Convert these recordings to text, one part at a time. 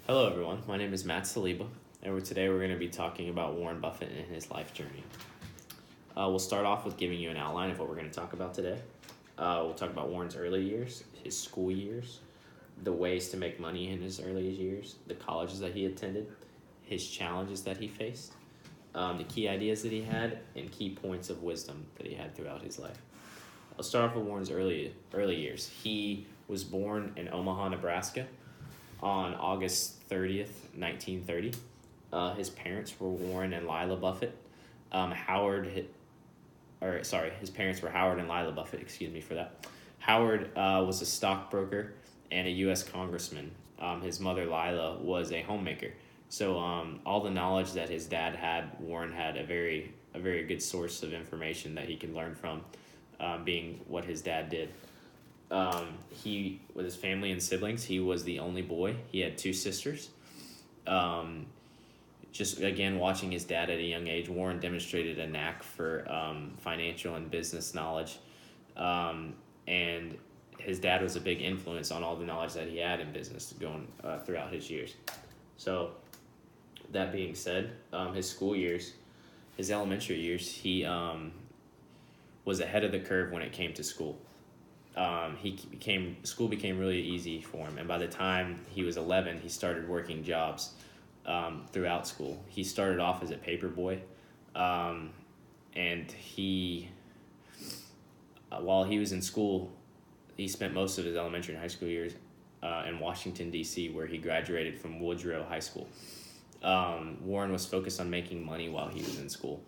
Hello, everyone. My name is Matt Saliba, and today we're going to be talking about Warren Buffett and his life journey. We'll start off with giving you an outline of what we're going to talk about today. We'll talk about Warren's early years, his school years, the ways to make money in his early years, the colleges that he attended, his challenges that he faced, the key ideas that he had, and key points of wisdom that he had throughout his life. I'll start off with Warren's early years. He was born in Omaha, Nebraska, on August 30th, 1930. His parents were Warren and Lila Buffett. His parents were Howard and Lila Buffett. Excuse me for that. Howard was a stockbroker and a U.S. congressman. His mother Lila was a homemaker. So all the knowledge that his dad had, Warren had a very good source of information that he could learn from, being what his dad did. He, with his family and siblings, he was the only boy. He had two sisters. Just again, watching his dad at a young age, Warren demonstrated a knack for financial and business knowledge. And his dad was a big influence on all the knowledge that he had in business going throughout his years. So that being said, his school years, his elementary years, he was ahead of the curve when it came to school. School became really easy for him, and by the time he was 11, he started working jobs throughout school. He started off as a paper boy, and while he was in school, he spent most of his elementary and high school years in Washington, D.C., where he graduated from Woodrow High School. Warren was focused on making money while he was in school,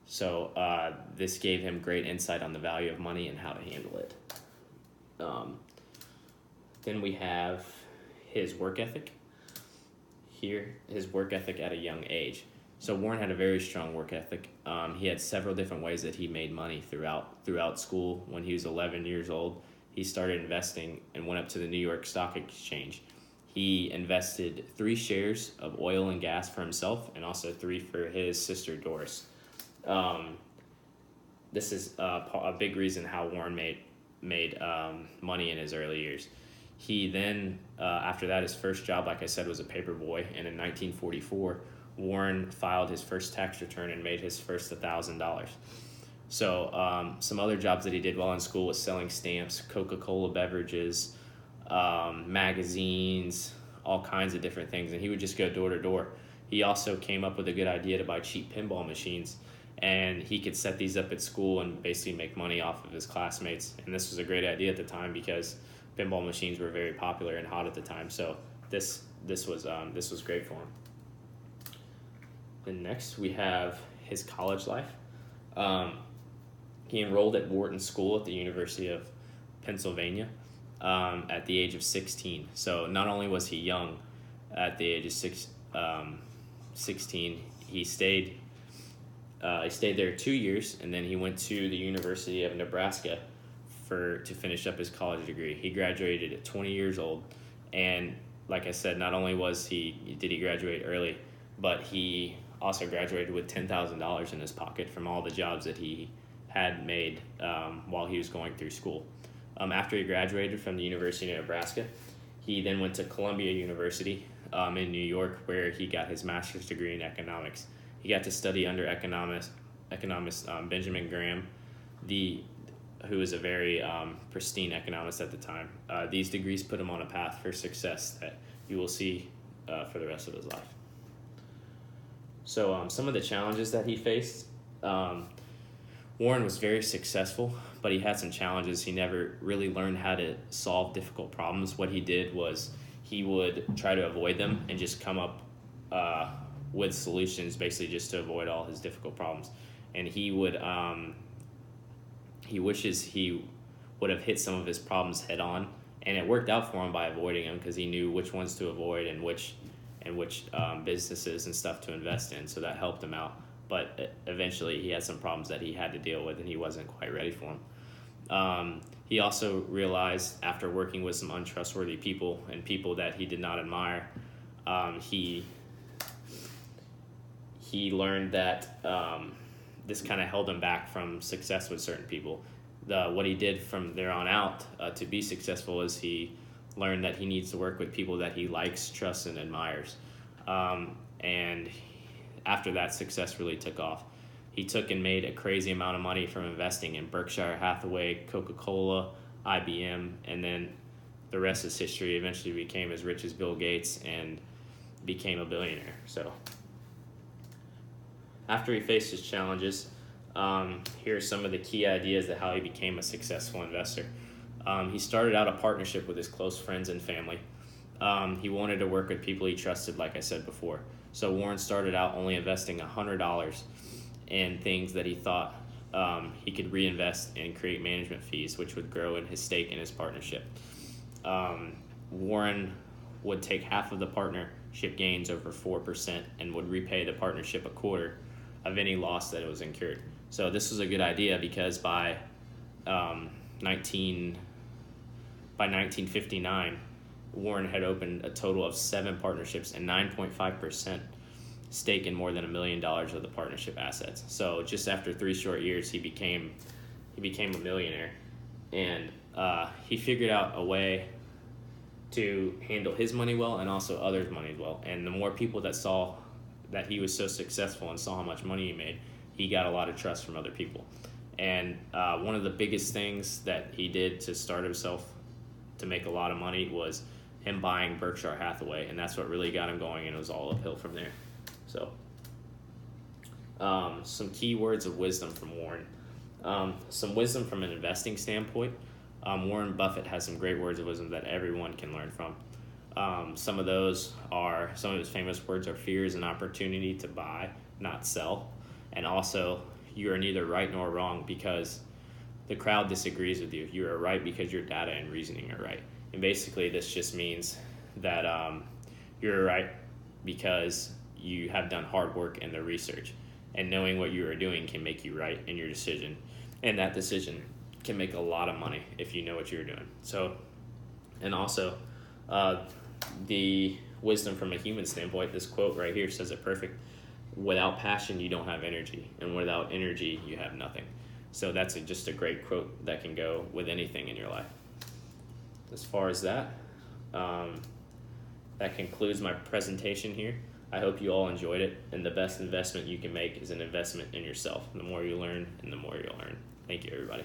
so this gave him great insight on the value of money and how to handle it. Then we have his work ethic. Here, his work ethic at a young age. So Warren had a very strong work ethic. He had several different ways that he made money throughout school. When he was 11 years old, he started investing and went up to the New York Stock Exchange. He invested 3 shares of oil and gas for himself and also 3 for his sister Doris. This is a big reason how Warren made money in his early years. He then, after that, his first job, like I said, was a paper boy. And in 1944, Warren filed his first tax return and made his first $1,000. So some other jobs that he did while in school was selling stamps, Coca-Cola beverages, magazines, all kinds of different things. And he would just go door to door. He also came up with a good idea to buy cheap pinball machines. And he could set these up at school and basically make money off of his classmates. And this was a great idea at the time because pinball machines were very popular and hot at the time. So this was great for him. And next we have his college life. He enrolled at Wharton School at the University of Pennsylvania at the age of 16. So not only was he young at the age of 16, he stayed there 2 years, and then he went to the University of Nebraska to finish up his college degree. He graduated at 20 years old, and like I said, not only did he graduate early, but he also graduated with $10,000 in his pocket from all the jobs that he had made while he was going through school. After he graduated from the University of Nebraska, he then went to Columbia University in New York, where he got his master's degree in economics. He got to study under economist Benjamin Graham, who was a very pristine economist at the time. These degrees put him on a path for success that you will see for the rest of his life. So some of the challenges that he faced, Warren was very successful, but he had some challenges. He never really learned how to solve difficult problems. What he did was he would try to avoid them and just come up with solutions, basically just to avoid all his difficult problems. And he wishes he would have hit some of his problems head on, and it worked out for him by avoiding them because he knew which ones to avoid and which businesses and stuff to invest in. So that helped him out. But eventually he had some problems that he had to deal with, and he wasn't quite ready for them. He also realized, after working with some untrustworthy people and people that he did not admire, he learned that this kind of held him back from success with certain people. What he did from there on out to be successful is he learned that he needs to work with people that he likes, trusts, and admires. And after that, success really took off. He took and made a crazy amount of money from investing in Berkshire Hathaway, Coca-Cola, IBM, and then the rest is history. Eventually became as rich as Bill Gates and became a billionaire. So after he faced his challenges, here are some of the key ideas of how he became a successful investor. He started out a partnership with his close friends and family. He wanted to work with people he trusted, like I said before. So Warren started out only investing $100 in things that he thought he could reinvest and create management fees, which would grow in his stake in his partnership. Warren would take half of the partnership gains over 4% and would repay the partnership a quarter of any loss that it was incurred. So this was a good idea because by 1959, Warren had opened a total of 7 partnerships and 9.5% stake in more than $1 million of the partnership assets. So just after 3 short years, he became a millionaire, and he figured out a way to handle his money well and also others' money well. And the more people that saw that he was so successful and saw how much money he made, he got a lot of trust from other people. And one of the biggest things that he did to start himself to make a lot of money was him buying Berkshire Hathaway, and that's what really got him going, and it was all uphill from there. So some key words of wisdom from Warren. Some wisdom from an investing standpoint. Warren Buffett has some great words of wisdom that everyone can learn from. Some of his famous words are: fear is an opportunity to buy, not sell. And also, you are neither right nor wrong because the crowd disagrees with you. You are right because your data and reasoning are right. And basically, this just means that you're right because you have done hard work in the research. And knowing what you are doing can make you right in your decision. And that decision can make a lot of money if you know what you're doing. So, and also, the wisdom from a human standpoint, this quote right here says it perfect. Without passion, you don't have energy. And without energy, you have nothing. So that's just a great quote that can go with anything in your life. As far as that, that concludes my presentation here. I hope you all enjoyed it. And the best investment you can make is an investment in yourself. The more you learn, and the more you'll earn. Thank you, everybody.